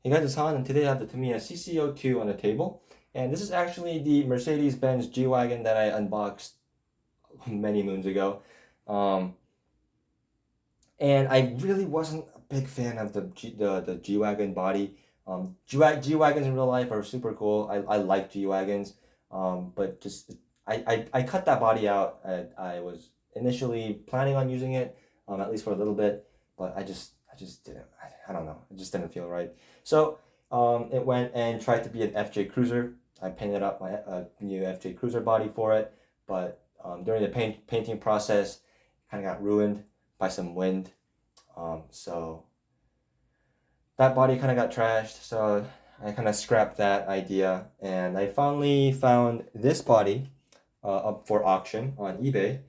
Hey guys, it's Han, and today I have the Tamiya CC02 on the table. And this is actually the Mercedes-Benz G-Wagon that I unboxed many moons ago. Um, and I really wasn't a big fan of the G-Wagon body. G-Wagons in real life are super cool. I like G-Wagons. But just I cut that body out. I was initially planning on using it, at least for a little bit, but I just didn't. I don't know. It just didn't feel right. So it went and tried to be an FJ Cruiser. I painted up my new FJ Cruiser body for it, but during the painting process, it kind of got ruined by some wind. So that body kind of got trashed. So I kind of scrapped that idea, and I finally found this body up for auction on eBay.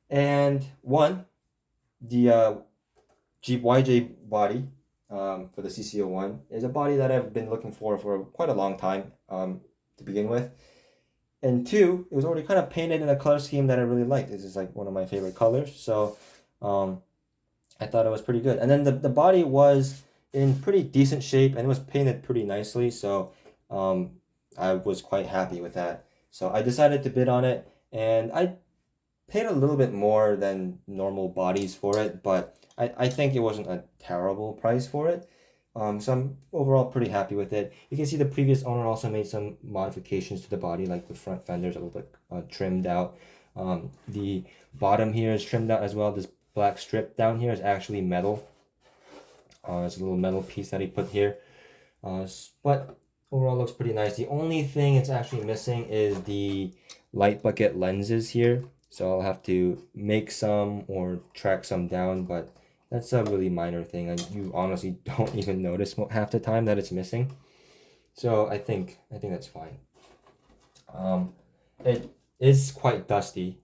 And one, the Jeep YJ body for the CC01 is a body that I've been looking for quite a long time to begin with. And two, it was already kind of painted in a color scheme that I really liked. This is like one of my favorite colors. So I thought it was pretty good. And then the body was in pretty decent shape and it was painted pretty nicely. So I was quite happy with that. So I decided to bid on it, and I paid a little bit more than normal bodies for it, but I think it wasn't a terrible price for it. So I'm overall pretty happy with it. You can see the previous owner also made some modifications to the body, like the front fenders a little bit trimmed out. The bottom here is trimmed out as well. This black strip down here is actually metal. It's a little metal piece that he put here. But overall looks pretty nice. The only thing it's actually missing is the light bucket lenses here. So I'll have to make some or track some down, but that's a really minor thing. And you honestly don't even notice half the time that it's missing. So I think that's fine. It is quite dusty,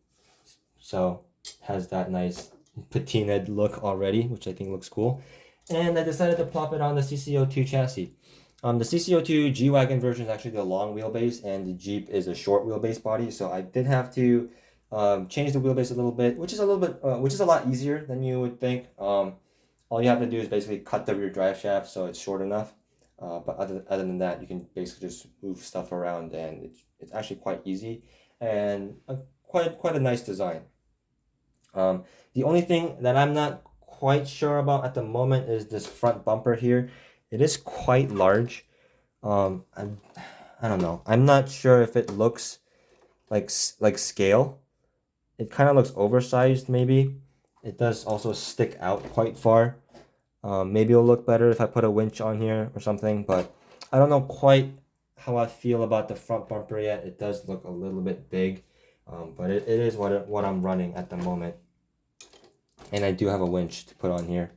so has that nice patinaed look already, which I think looks cool. And I decided to plop it on the CC02 chassis. The CC02 G-Wagon version is actually the long wheelbase, and the Jeep is a short wheelbase body. So I did have to change the wheelbase a little bit, which is a lot easier than you would think. All you have to do is basically cut the rear drive shaft so it's short enough. But other than that, you can basically just move stuff around, and it's actually quite easy and quite a nice design. The only thing that I'm not quite sure about at the moment is this front bumper here. It is quite large. I don't know. I'm not sure if it looks like scale. It kind of looks oversized, maybe. It does also stick out quite far. Maybe it'll look better if I put a winch on here or something, but I don't know quite how I feel about the front bumper yet. It does look a little bit big, but it is what I'm running at the moment. And I do have a winch to put on here.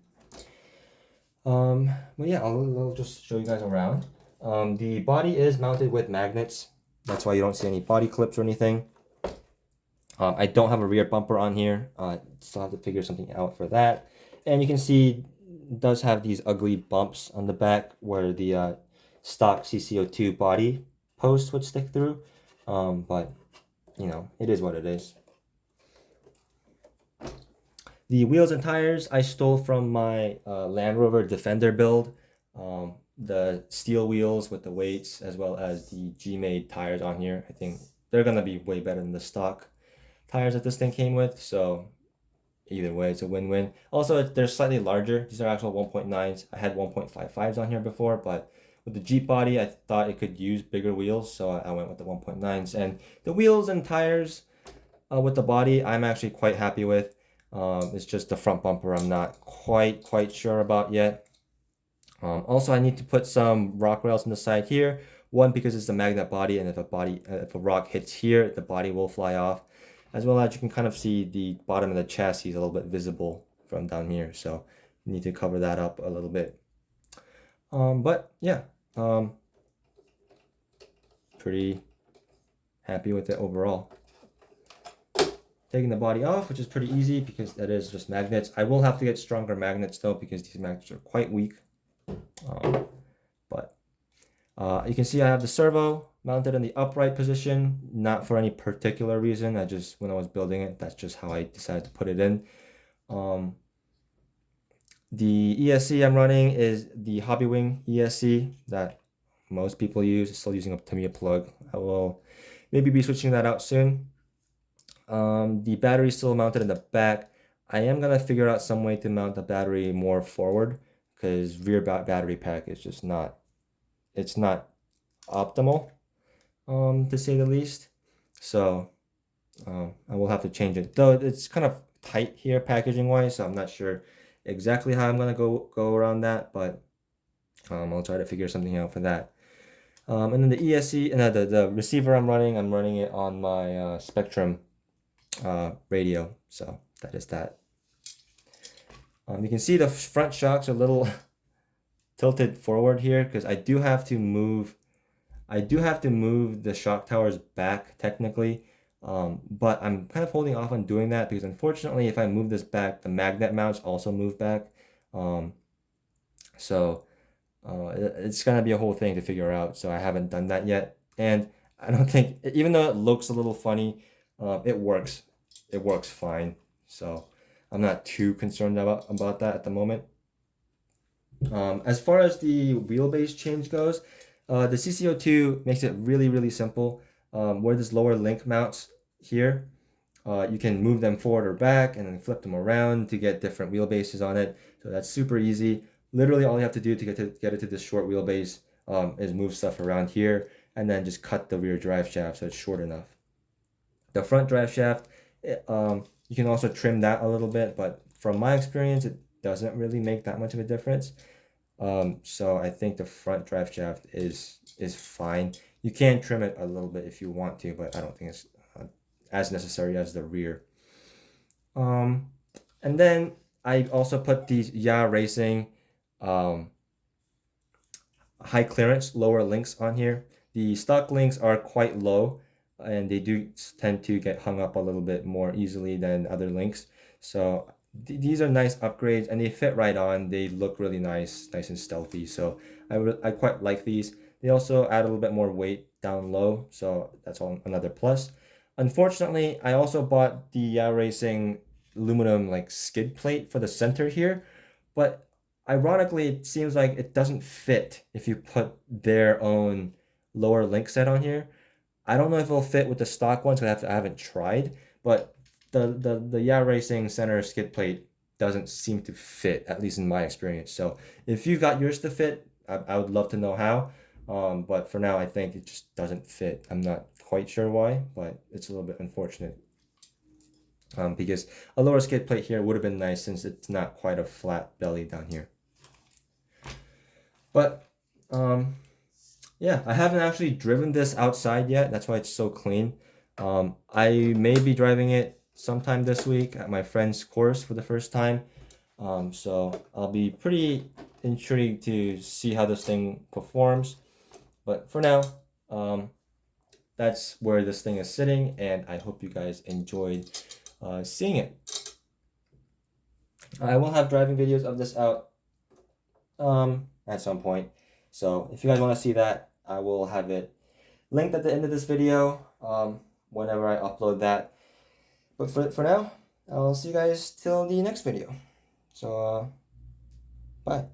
But yeah, I'll just show you guys around. The body is mounted with magnets. That's why you don't see any body clips or anything. I don't have a rear bumper on here. Still have to figure something out for that. And you can see it does have these ugly bumps on the back where the stock CC02 body post would stick through. But, you know, it is what it is. The wheels and tires I stole from my Land Rover Defender build. The steel wheels with the weights, as well as the G-made tires on here. I think they're going to be way better than the stock tires that this thing came with. So either way, it's a win-win. Also, they're slightly larger. These are actual 1.9s. I had 1.55s on here before, but with the Jeep body, I thought it could use bigger wheels, so I went with the 1.9s. And the wheels and tires with the body, I'm actually quite happy with. It's just the front bumper I'm not quite sure about yet. Also, I need to put some rock rails on the side here. One, because it's a magnet body, and if a rock hits here, the body will fly off. As well as you can kind of see the bottom of the chassis is a little bit visible from down here, so you need to cover that up a little bit. But yeah, pretty happy with it overall. Taking the body off, which is pretty easy because that is just magnets. I will have to get stronger magnets though, because these magnets are quite weak. But you can see I have the servo mounted in the upright position, not for any particular reason. When I was building it, that's just how I decided to put it in. The ESC I'm running is the Hobbywing ESC that most people use. Still using a Tamiya plug. I will maybe be switching that out soon. The battery is still mounted in the back. I am gonna figure out some way to mount the battery more forward because rear battery pack is just not, it's not optimal, to say the least. So I will have to change it. Though it's kind of tight here packaging wise, so I'm not sure exactly how I'm gonna go around that, but I'll try to figure something out for that. And then the ESC and the receiver I'm running it on my Spectrum radio. So that is that. You can see the front shocks are a little tilted forward here because I do have to move the shock towers back technically. But I'm kind of holding off on doing that because unfortunately if I move this back, the magnet mounts also move back. So it's gonna be a whole thing to figure out. So I haven't done that yet. And I don't think, even though it looks a little funny, it works. It works fine. So I'm not too concerned about that at the moment. As far as the wheelbase change goes, the CC02 makes it really, really simple. Where this lower link mounts here, you can move them forward or back and then flip them around to get different wheelbases on it. So that's super easy. Literally all you have to do to get it to this short wheelbase is move stuff around here and then just cut the rear drive shaft so it's short enough. The front drive shaft, you can also trim that a little bit, but from my experience, it doesn't really make that much of a difference. So I think the front drive shaft is fine. You can trim it a little bit if you want to, but I don't think it's as necessary as the rear. And then I also put these Racing high clearance lower links on here. The stock links are quite low and they do tend to get hung up a little bit more easily than other links. So these are nice upgrades and they fit right on. They look really nice and stealthy. So I quite like these. They also add a little bit more weight down low, so that's another plus. Unfortunately, I also bought the Racing aluminum like skid plate for the center here, but ironically, it seems like it doesn't fit if you put their own lower link set on here. I don't know if it'll fit with the stock ones because I haven't tried, but the Racing center skid plate doesn't seem to fit, at least in my experience. So if you got yours to fit, I would love to know how. But for now, I think it just doesn't fit. I'm not quite sure why, but it's a little bit unfortunate. Because a lower skid plate here would have been nice since it's not quite a flat belly down here. But yeah, I haven't actually driven this outside yet. That's why it's so clean. I may be driving it sometime this week at my friend's course for the first time. So I'll be pretty intrigued to see how this thing performs. But for now, that's where this thing is sitting, and I hope you guys enjoyed seeing it. I will have driving videos of this out at some point. So if you guys want to see that, I will have it linked at the end of this video whenever I upload that. But for now, I'll see you guys till the next video. So, bye.